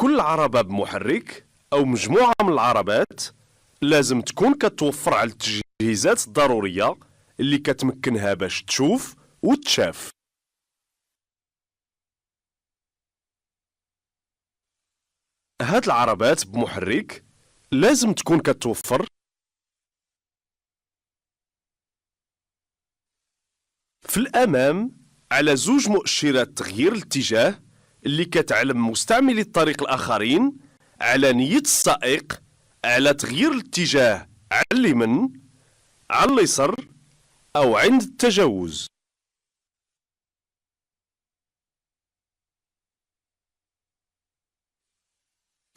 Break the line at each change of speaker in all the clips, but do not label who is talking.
كل عربة بمحرك أو مجموعة من العربات لازم تكون كتوفر على التجهيزات الضرورية اللي كتمكنها باش تشوف وتشاف. هاد العربات بمحرك لازم تكون كتوفر في الأمام على زوج مؤشرات تغيير الاتجاه اللي كتعلم مستعملي الطريق الآخرين على نية السائق على تغيير الاتجاه على اليمين، على اليسار أو عند التجاوز.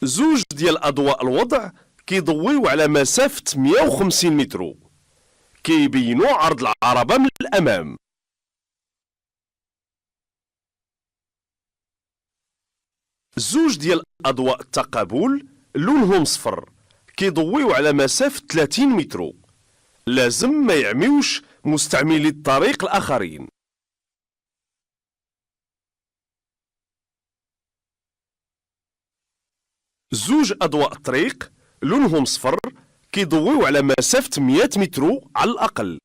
زوج ديال أضواء الوضع كيضويو على مسافة 150 متر كيبينوا عرض العربة من الأمام. زوج ديال أضواء التقابل لونهم صفر كيضويو على مسافة 30 متر، لازم ما يعميوش مستعملي الطريق الآخرين. زوج أضواء الطريق لونهم صفر كيضويو على مسافة 100 متر على الأقل.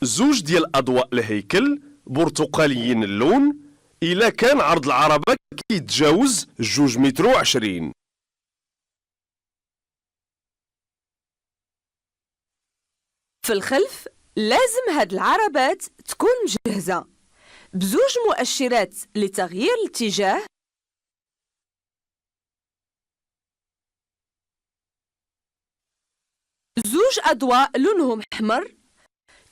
زوج ديال أضواء الهيكل برتقاليين اللون إلا كان عرض العربة كيتجاوز 2 متر و20.
في الخلف لازم هاد العربات تكون مجهزة بزوج مؤشرات لتغيير الاتجاه، زوج أضواء لونهم أحمر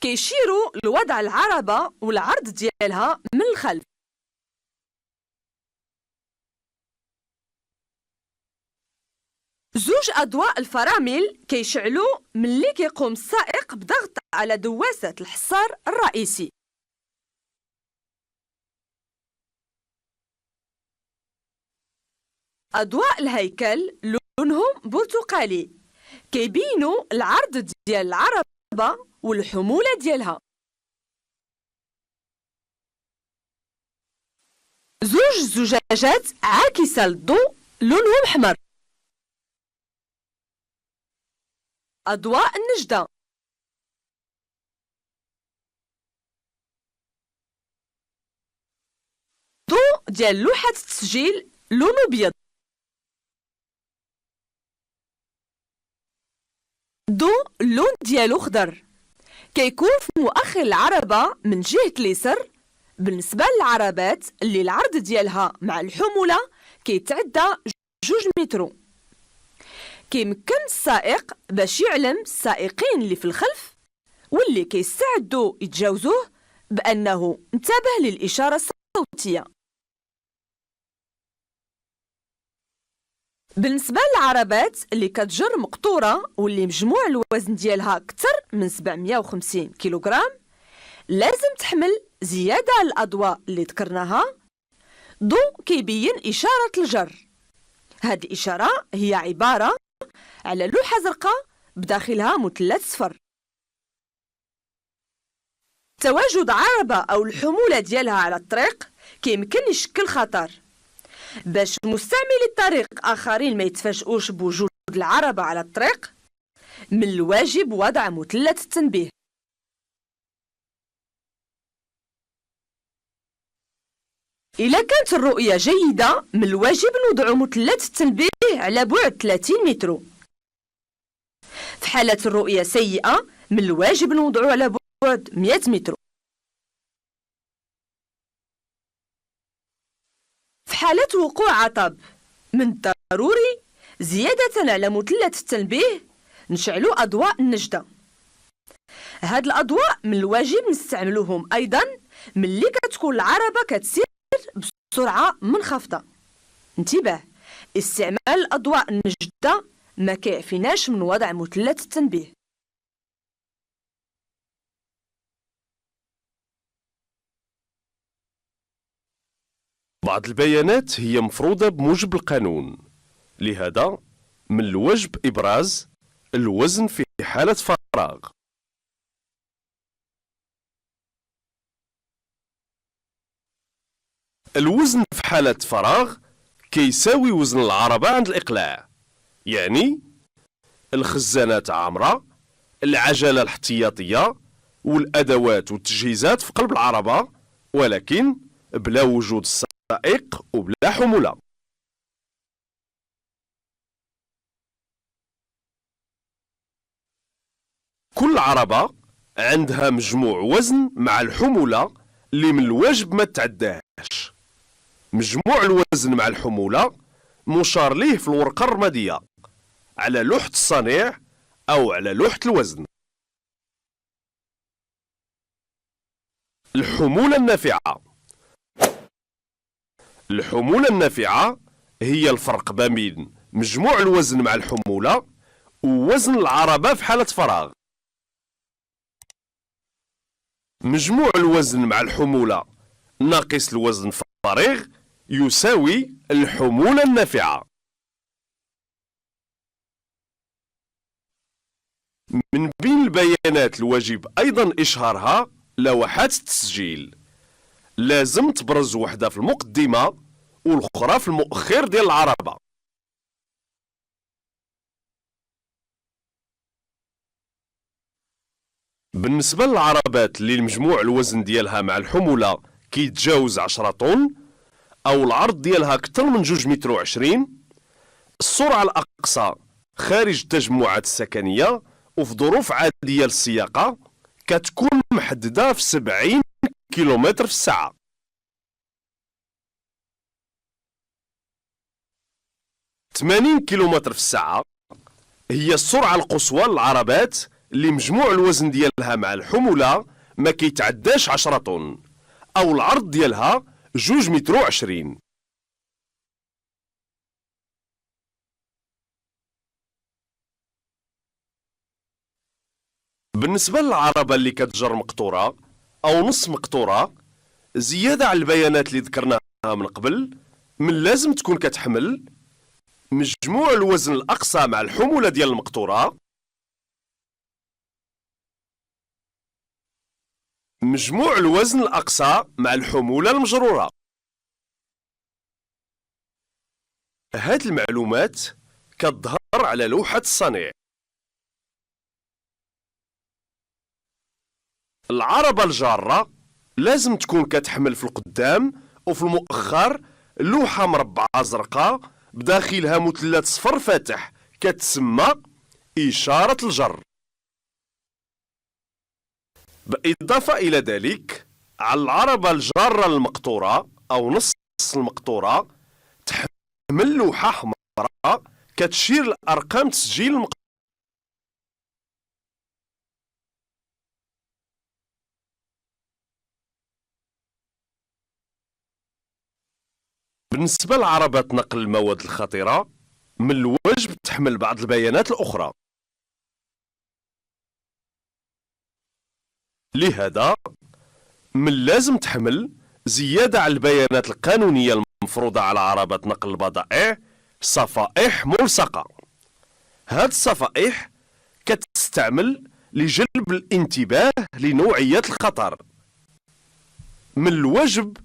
كيشيروا لوضع العربة والعرض ديالها من الخلف، زوج أضواء الفرامل كيشعلوا ملي كيقوم السائق بضغط على دواسة الحصار الرئيسي. أضواء الهيكل لونهم برتقالي كيبينوا العرض ديال العربة والحمولة ديالها. زوج زجاجات عاكسة للضوء لونهم أحمر. أضواء النجدة، ضوء ديال لوحة التسجيل لونه أبيض، ضوء اللون ديالو خضر كيكون في مؤخر العربة من جهة اليسر بالنسبة للعربات اللي العرض ديالها مع الحمولة كيتعدى 2 متر. كيمكن السائق باش يعلم السائقين اللي في الخلف واللي كيستعدوا يتجاوزوه بأنه انتبه للإشارة الصوتية. بالنسبة للعربات اللي كتجر مقطورة واللي مجموع الوزن ديالها أكثر من 750 كيلوغرام لازم تحمل زيادة على الأضواء اللي ذكرناها ضوء كيبين إشارة الجر. هذه الإشارة هي عبارة على لوحة زرقاء بداخلها مثلث صفر. تواجد عربة أو الحمولة ديالها على الطريق كيمكن يشكل خطر. باش مستعملي الطريق آخرين ما يتفاجئوش بوجود العربة على الطريق من الواجب وضع مثلث التنبيه. إذا كانت الرؤية جيدة من الواجب نوضع مثلث التنبيه على بعد 30 متر. في حالة الرؤية سيئة من الواجب نوضعه على بعد 100 متر. في حالة وقوع عطب من الضروري زيادة على مثلث التنبيه نشعلوا أضواء النجدة. هاد الأضواء من الواجب نستعملوهم أيضا ملي كتكون العربة كتسير بسرعة منخفضة. انتباه، استعمال الأضواء النجدة ما كيعفيناش من وضع مثلث التنبيه.
بعض البيانات هي مفروضة بموجب القانون، لهذا من الواجب إبراز الوزن في حالة فراغ. الوزن في حالة فراغ كيساوي وزن العربة عند الإقلاع، يعني الخزانات عامرة، العجلة الاحتياطية والأدوات والتجهيزات في قلب العربة، ولكن بلا وجود السائق وبلا حمولة. كل عربة عندها مجموع وزن مع الحمولة اللي من الواجب ما تعداهش. مجموع الوزن مع الحمولة مشار ليه في الورقة الرمادية على لوحة الصنيع أو على لوحة الوزن. الحمولة النافعة. الحمولة النافعة هي الفرق بين مجموع الوزن مع الحمولة ووزن العربة في حالة فراغ. مجموع الوزن مع الحمولة ناقص الوزن الفارغ يساوي الحمولة النافعة. من بين البيانات الواجب أيضا إشهارها لوحات التسجيل. لازم تبرز وحدة في المقدمة والأخرى في المؤخر ديال العربة. بالنسبة للعربات اللي المجموع الوزن ديالها مع الحمولة كيتجاوز 10 طن أو العرض ديالها أكثر من 2.20 متر، السرعة الأقصى خارج التجمعات السكنية وفي ظروف عادية للسياقة كتكون محددة في 70 كيلومتر في الساعة. ثمانين كيلومتر في الساعة هي السرعة القصوى للعربات اللي مجموع الوزن ديالها مع الحمولة ما كيتعداش 10 طن أو العرض ديالها 2.20 متر. بالنسبة للعربة اللي كتجر مقطورة أو نص مقطورة، زيادة على البيانات اللي ذكرناها من قبل، من لازم تكون كتحمل مجموع الوزن الأقصى مع الحمولة ديال المقطورة، مجموع الوزن الأقصى مع الحمولة المجرورة. هاد المعلومات كتظهر على لوحة الصنيع. العربة الجارة لازم تكون كتحمل في القدام وفي المؤخر لوحة مربعة زرقاء بداخلها مثلث صفر فاتح كتسمى إشارة الجر. بالإضافة إلى ذلك، على العربة الجارة المقطورة أو نص المقطورة تحمل لوحة حمراء كتشير لأرقام تسجيل بالنسبة لعربات نقل المواد الخطيرة، من الواجب تحمل بعض البيانات الأخرى. لهذا من لازم تحمل زيادة على البيانات القانونية المفروضة على عربات نقل البضائع صفائح ملصقة. هاد الصفائح كتستعمل لجلب الانتباه لنوعية الخطر. من الواجب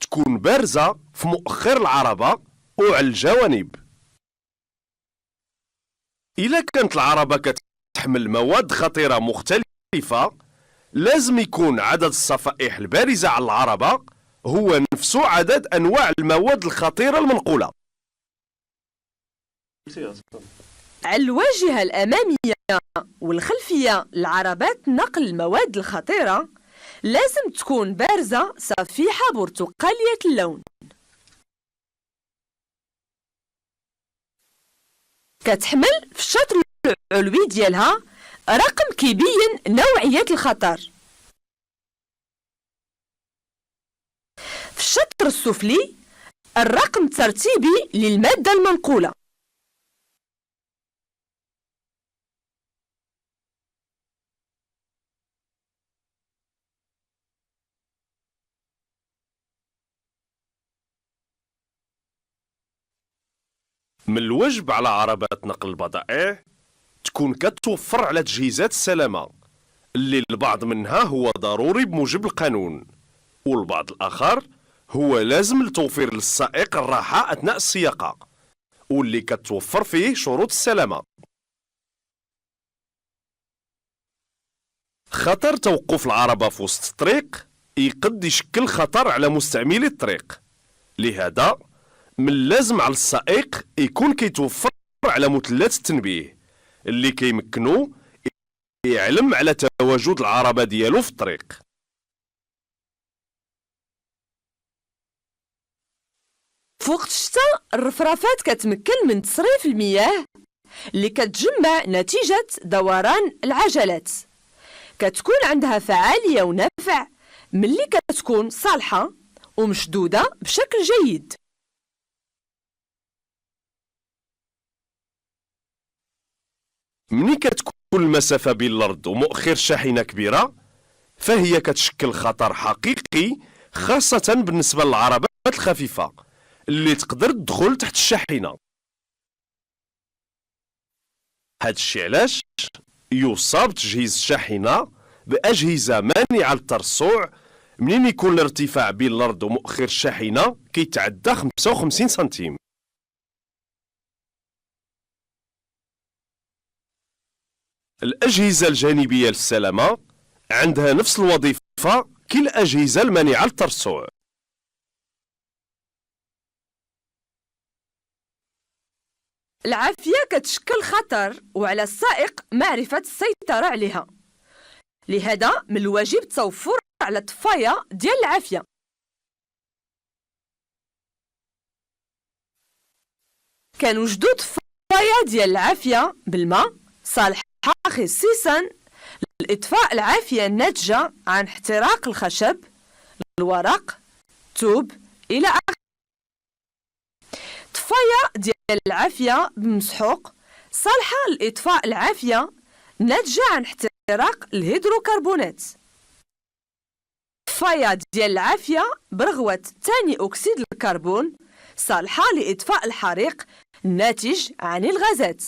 تكون بارزة في مؤخر العربة وعلى الجوانب. إلا كانت العربة كتحمل مواد خطيرة مختلفة، لازم يكون عدد الصفائح البارزة على العربة هو نفس عدد أنواع المواد الخطيرة المنقولة.
على الواجهة الأمامية والخلفية لعربات نقل المواد الخطيرة لازم تكون بارزة صفيحة برتقالية اللون. كتحمل في الشطر العلوي ديالها رقم كيبين نوعية الخطر. في الشطر السفلي الرقم الترتيبي للمادة المنقولة.
من الواجب على عربات نقل البضائع تكون كتوفر على تجهيزات السلامة اللي البعض منها هو ضروري بموجب القانون، والبعض الآخر هو لازم لتوفير للسائق الراحة أثناء السياقة واللي كتوفر فيه شروط السلامة. خطر توقف العربة في وسط الطريق يقد يشكل خطر على مستعملي الطريق، لهذا من اللازم على السائق يكون كيتوفر علامات التنبيه اللي كيمكنو يعلم على تواجد العربة ديالو في الطريق.
في وقت الشتاء الرفرافات كتمكن من تصريف المياه اللي كتجمع نتيجة دوران العجلات، كتكون عندها فعالية ونفع ملي كتكون صالحة ومشدودة بشكل جيد.
ملي كتكون المسافة بين الأرض ومؤخر الشاحنة كبيرة فهي كتشكل خطر حقيقي، خاصة بالنسبة للعربات الخفيفة اللي تقدر تدخل تحت الشاحنة. هاد الشي علاش يصاب تجهيز الشاحنة بأجهزة مانعة للترصع منين يكون الارتفاع بين الأرض ومؤخر الشاحنة كيتعدى 55 سنتيم. الأجهزة الجانبية للسلامة عندها نفس الوظيفة كالأجهزة المانعة للترصع.
العافية كتشكل خطر وعلى السائق معرفة السيطرة عليها، لهذا من الواجب التوفر على طفاية ديال العافية. كنوجدو طفاية ديال العافية بالماء صالحة خصيصا لإطفاء العافية الناتجة عن احتراق الخشب، الورق، الثوب إلى آخره. طفاية ديال العافية بمسحوق صالحة لإطفاء العافية ناتجة عن احتراق الهيدروكربونات. طفاية ديال العافية برغوة ثاني أكسيد الكربون صالحة لإطفاء الحريق الناتج عن الغازات.